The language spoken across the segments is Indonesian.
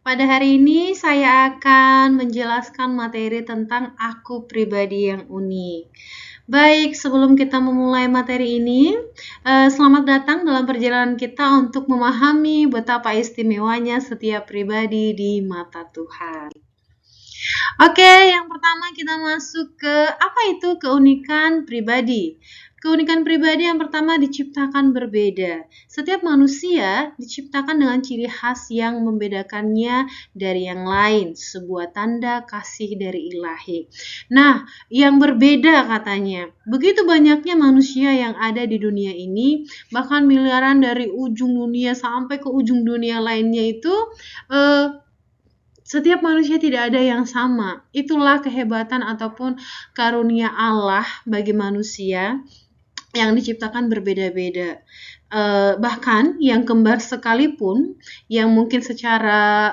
Pada hari ini saya akan menjelaskan materi tentang aku pribadi yang unik. Baik, sebelum kita memulai materi ini, selamat datang dalam perjalanan kita untuk memahami betapa istimewanya setiap pribadi di mata Tuhan. Oke, yang pertama kita masuk ke apa itu keunikan pribadi. Keunikan pribadi yang pertama diciptakan berbeda. Setiap manusia diciptakan dengan ciri khas yang membedakannya dari yang lain, sebuah tanda kasih dari Ilahi. Nah, yang berbeda katanya. Begitu banyaknya manusia yang ada di dunia ini, bahkan miliaran dari ujung dunia sampai ke ujung dunia lainnya itu setiap manusia tidak ada yang sama. Itulah kehebatan ataupun karunia Allah bagi manusia yang diciptakan berbeda-beda. Bahkan yang kembar sekalipun, yang mungkin secara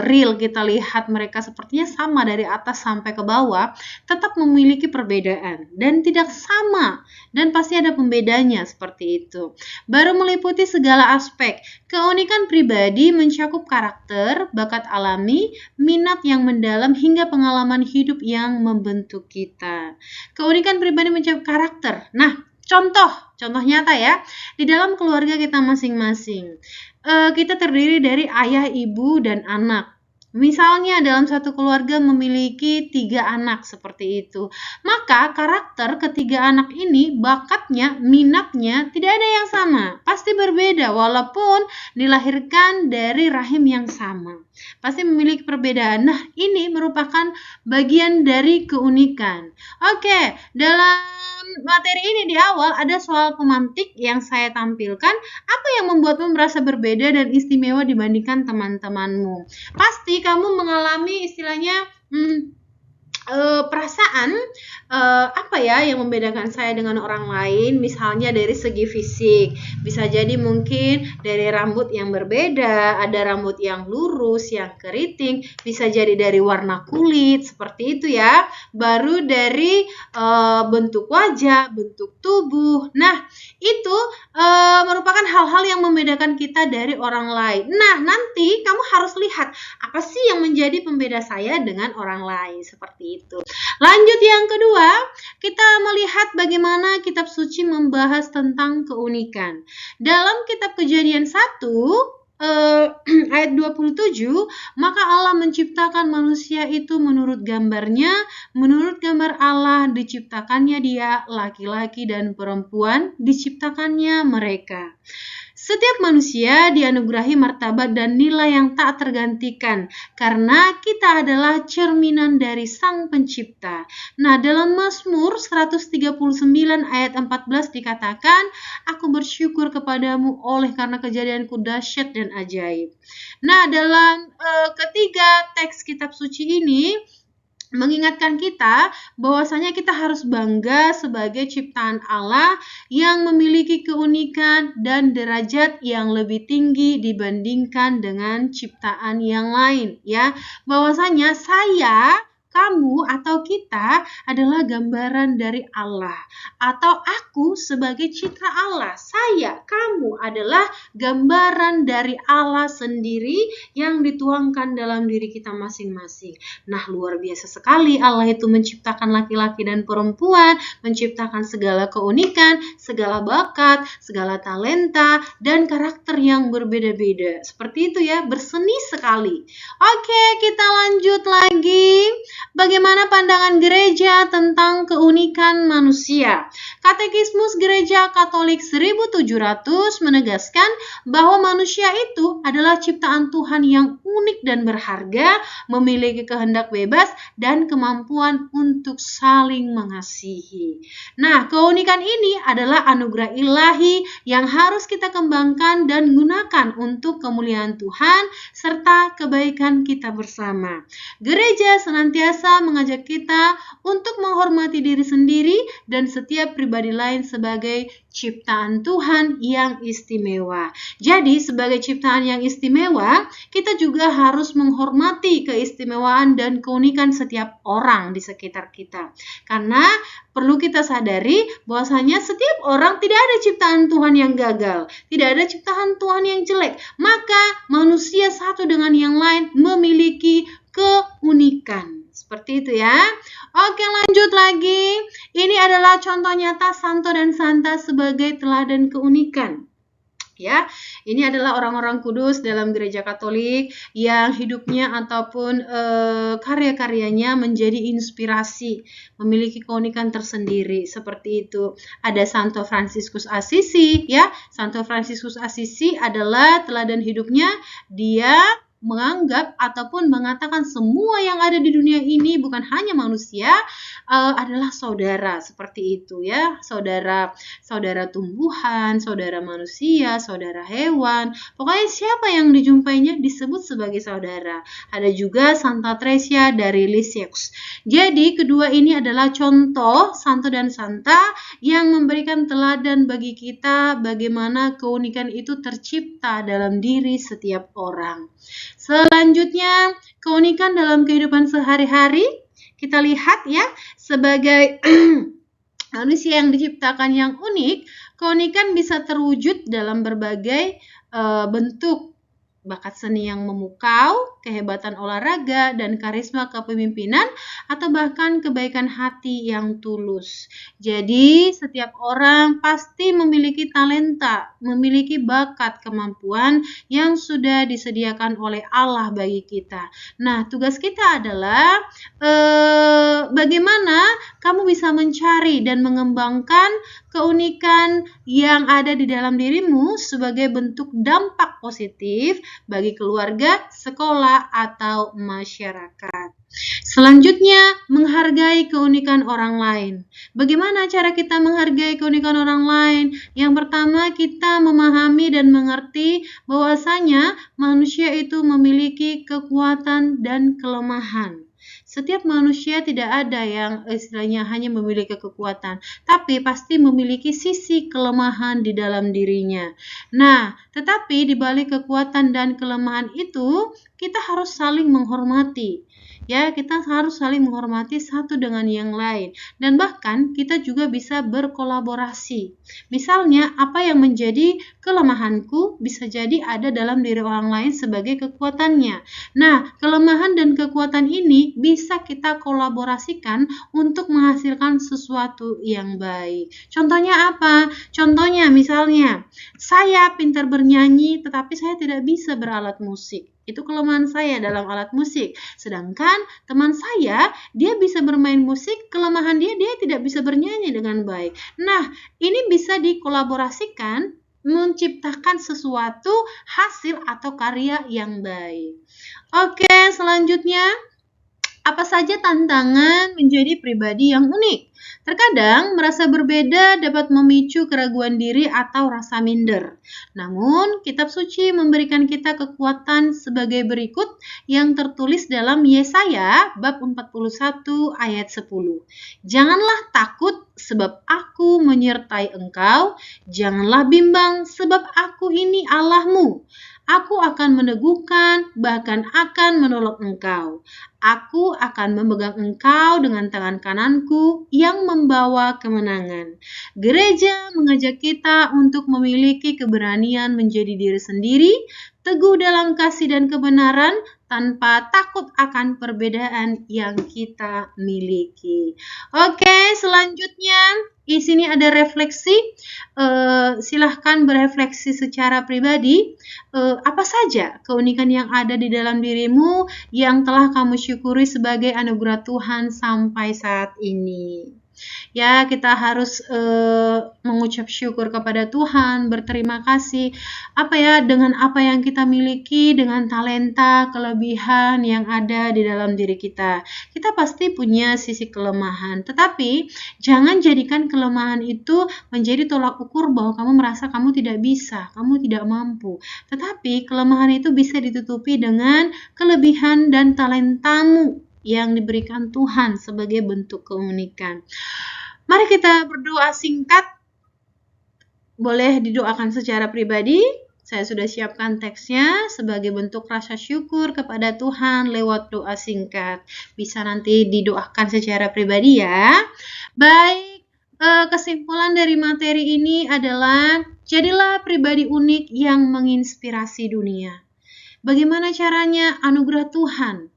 real kita lihat mereka sepertinya sama dari atas sampai ke bawah, tetap memiliki perbedaan dan tidak sama, dan pasti ada pembedanya seperti itu. Baru meliputi segala aspek. Keunikan pribadi mencakup karakter, bakat alami, minat yang mendalam, hingga pengalaman hidup yang membentuk kita. Keunikan pribadi mencakup karakter. Nah, contoh nyata ya, di dalam keluarga kita masing-masing. Kita terdiri dari ayah, ibu, dan anak. Misalnya dalam satu keluarga memiliki 3 anak seperti itu. Maka karakter ketiga anak ini, bakatnya, minatnya tidak ada yang sama. Pasti berbeda walaupun dilahirkan dari rahim yang sama. Pasti memiliki perbedaan. Nah, ini merupakan bagian dari keunikan. Oke, dalam materi ini di awal ada soal pemantik yang saya tampilkan. Apa yang membuatmu merasa berbeda dan istimewa dibandingkan teman-temanmu? Pasti kamu mengalami istilahnya perasaan apa ya yang membedakan saya dengan orang lain, misalnya dari segi fisik, bisa jadi mungkin dari rambut yang berbeda, ada rambut yang lurus, yang keriting, bisa jadi dari warna kulit, seperti itu ya, baru dari bentuk wajah, bentuk tubuh. Nah, itu merupakan hal-hal yang membedakan kita dari orang lain. Nah, nanti kamu harus lihat apa sih yang menjadi pembeda saya dengan orang lain, seperti itu. Lanjut yang kedua, kita melihat bagaimana kitab suci membahas tentang keunikan. Dalam kitab Kejadian 1 ayat 27, maka Allah menciptakan manusia itu menurut gambarnya, menurut gambar Allah diciptakannya dia, laki-laki dan perempuan diciptakannya mereka. Setiap manusia dianugerahi martabat dan nilai yang tak tergantikan karena kita adalah cerminan dari Sang Pencipta. Nah, dalam Mazmur 139 ayat 14 dikatakan, "Aku bersyukur kepadamu oleh karena kejadianku dahsyat dan ajaib." Nah, dalam ketiga teks kitab suci ini mengingatkan kita bahwasanya kita harus bangga sebagai ciptaan Allah yang memiliki keunikan dan derajat yang lebih tinggi dibandingkan dengan ciptaan yang lain ya. Bahwasanya saya, kamu atau kita adalah gambaran dari Allah, atau aku sebagai citra Allah, saya, kamu adalah gambaran dari Allah sendiri yang dituangkan dalam diri kita masing-masing. Nah, luar biasa sekali Allah itu menciptakan laki-laki dan perempuan, menciptakan segala keunikan, segala bakat, segala talenta, dan karakter yang berbeda-beda. Seperti itu ya, berseni sekali. Oke, kita lanjut lagi. Bagaimana pandangan gereja tentang keunikan manusia? Katekismus Gereja Katolik 1700 menegaskan bahwa manusia itu adalah ciptaan Tuhan yang unik dan berharga, memiliki kehendak bebas dan kemampuan untuk saling mengasihi. Nah, keunikan ini adalah anugerah ilahi yang harus kita kembangkan dan gunakan untuk kemuliaan Tuhan serta kebaikan kita bersama. Gereja senantiasa mengajak kita untuk menghormati diri sendiri dan setiap pribadi pribadi lain sebagai ciptaan Tuhan yang istimewa. Jadi sebagai ciptaan yang istimewa, kita juga harus menghormati keistimewaan dan keunikan setiap orang di sekitar kita. Karena perlu kita sadari bahwasanya setiap orang tidak ada ciptaan Tuhan yang gagal, tidak ada ciptaan Tuhan yang jelek. Maka manusia satu dengan yang lain memiliki keunikan. Seperti itu ya. Oke, lanjut lagi. Ini adalah contoh nyata Santo dan Santa sebagai teladan keunikan. Ya, ini adalah orang-orang kudus dalam gereja Katolik yang hidupnya ataupun karya-karyanya menjadi inspirasi, memiliki keunikan tersendiri. Seperti itu. Ada Santo Fransiskus Assisi, ya. Santo Fransiskus Assisi adalah teladan hidupnya. Dia menganggap ataupun mengatakan semua yang ada di dunia ini bukan hanya manusia, adalah saudara, seperti itu ya. Saudara tumbuhan, saudara manusia, saudara hewan. Pokoknya siapa yang dijumpainya disebut sebagai saudara. Ada juga Santa Tresia dari Lisieux. Jadi kedua ini adalah contoh Santo dan Santa yang memberikan teladan bagi kita bagaimana keunikan itu tercipta dalam diri setiap orang. Selanjutnya, keunikan dalam kehidupan sehari-hari, kita lihat ya, sebagai manusia yang diciptakan yang unik, keunikan bisa terwujud dalam berbagai bentuk. Bakat seni yang memukau, kehebatan olahraga, dan karisma kepemimpinan, atau bahkan kebaikan hati yang tulus. Jadi, setiap orang pasti memiliki talenta, memiliki bakat, kemampuan yang sudah disediakan oleh Allah bagi kita. Nah, tugas kita adalah bagaimana kamu bisa mencari dan mengembangkan keunikan yang ada di dalam dirimu sebagai bentuk dampak positif bagi keluarga, sekolah, atau masyarakat. Selanjutnya, menghargai keunikan orang lain. Bagaimana cara kita menghargai keunikan orang lain? Yang pertama, kita memahami dan mengerti bahwasanya manusia itu memiliki kekuatan dan kelemahan. Setiap manusia tidak ada yang istilahnya hanya memiliki kekuatan, tapi pasti memiliki sisi kelemahan di dalam dirinya. Nah, tetapi di balik kekuatan dan kelemahan itu, kita harus saling menghormati. Ya, kita harus saling menghormati satu dengan yang lain. Dan bahkan kita juga bisa berkolaborasi. Misalnya, apa yang menjadi kelemahanku bisa jadi ada dalam diri orang lain sebagai kekuatannya. Nah, kelemahan dan kekuatan ini bisa kita kolaborasikan untuk menghasilkan sesuatu yang baik. Contohnya apa? Contohnya misalnya, saya pintar bernyanyi tetapi saya tidak bisa beralat musik. Itu kelemahan saya dalam alat musik. Sedangkan teman saya, dia bisa bermain musik, kelemahan dia tidak bisa bernyanyi dengan baik. Nah, ini bisa dikolaborasikan menciptakan sesuatu hasil atau karya yang baik. Oke, selanjutnya, apa saja tantangan menjadi pribadi yang unik? Terkadang merasa berbeda dapat memicu keraguan diri atau rasa minder. Namun, kitab suci memberikan kita kekuatan sebagai berikut yang tertulis dalam Yesaya bab 41 ayat 10. Janganlah takut sebab aku menyertai engkau, janganlah bimbang sebab aku ini Allahmu. Aku akan meneguhkan, bahkan akan menolong engkau. Aku akan memegang engkau dengan tangan kananku yang membawa kemenangan. Gereja mengajak kita untuk memiliki keberanian menjadi diri sendiri, teguh dalam kasih dan kebenaran, tanpa takut akan perbedaan yang kita miliki. Oke, selanjutnya di sini ada refleksi. Silahkan berefleksi secara pribadi. Apa saja keunikan yang ada di dalam dirimu yang telah kamu syukuri sebagai anugerah Tuhan sampai saat ini. Ya, kita harus mengucap syukur kepada Tuhan, berterima kasih dengan apa yang kita miliki, dengan talenta, kelebihan yang ada di dalam diri kita. Kita pasti punya sisi kelemahan, tetapi jangan jadikan kelemahan itu menjadi tolak ukur bahwa kamu merasa kamu tidak bisa, kamu tidak mampu. Tetapi kelemahan itu bisa ditutupi dengan kelebihan dan talentamu yang diberikan Tuhan sebagai bentuk keunikan. Mari kita berdoa singkat. Boleh didoakan secara pribadi. Saya sudah siapkan teksnya sebagai bentuk rasa syukur kepada Tuhan lewat doa singkat. Bisa nanti didoakan secara pribadi ya. Baik, kesimpulan dari materi ini adalah jadilah pribadi unik yang menginspirasi dunia. Bagaimana caranya? Anugerah Tuhan.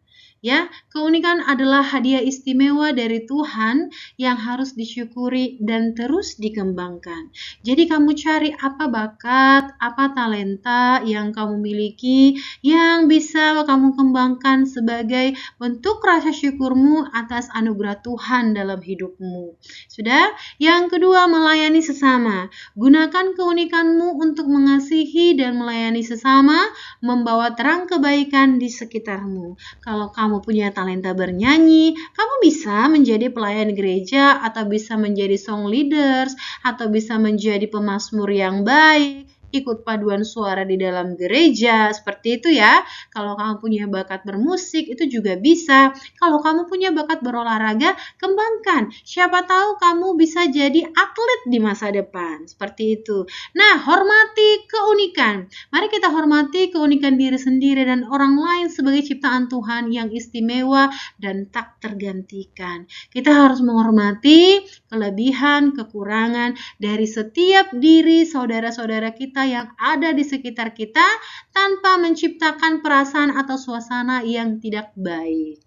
Ya, keunikan adalah hadiah istimewa dari Tuhan yang harus disyukuri dan terus dikembangkan. Jadi kamu cari apa bakat, apa talenta yang kamu miliki yang bisa kamu kembangkan sebagai bentuk rasa syukurmu atas anugerah Tuhan dalam hidupmu. Sudah? Yang kedua, melayani sesama. Gunakan keunikanmu untuk mengasihi dan melayani sesama, membawa terang kebaikan di sekitarmu. Kalau kamu punya talenta bernyanyi, kamu bisa menjadi pelayan gereja atau bisa menjadi song leaders atau bisa menjadi pemazmur yang baik, ikut paduan suara di dalam gereja, seperti itu ya. Kalau kamu punya bakat bermusik, itu juga bisa. Kalau kamu punya bakat berolahraga, kembangkan. Siapa tahu kamu bisa jadi atlet di masa depan, seperti itu. Nah, hormati keunikan. Mari kita hormati keunikan diri sendiri dan orang lain sebagai ciptaan Tuhan yang istimewa dan tak tergantikan. Kita harus menghormati kelebihan, kekurangan dari setiap diri saudara-saudara kita yang ada di sekitar kita tanpa menciptakan perasaan atau suasana yang tidak baik.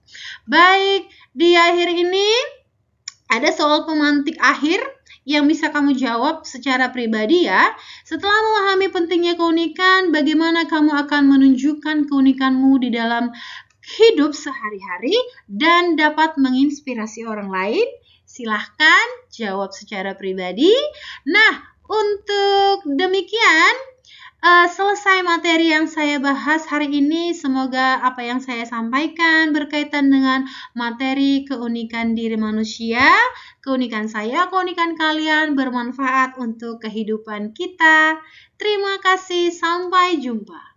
Baik, di akhir ini ada soal pemantik akhir yang bisa kamu jawab secara pribadi ya. Setelah memahami pentingnya keunikan, bagaimana kamu akan menunjukkan keunikanmu di dalam hidup sehari-hari dan dapat menginspirasi orang lain? Silahkan jawab secara pribadi. Nah, untuk demikian, selesai materi yang saya bahas hari ini. Semoga apa yang saya sampaikan berkaitan dengan materi keunikan diri manusia, keunikan saya, keunikan kalian bermanfaat untuk kehidupan kita. Terima kasih, sampai jumpa.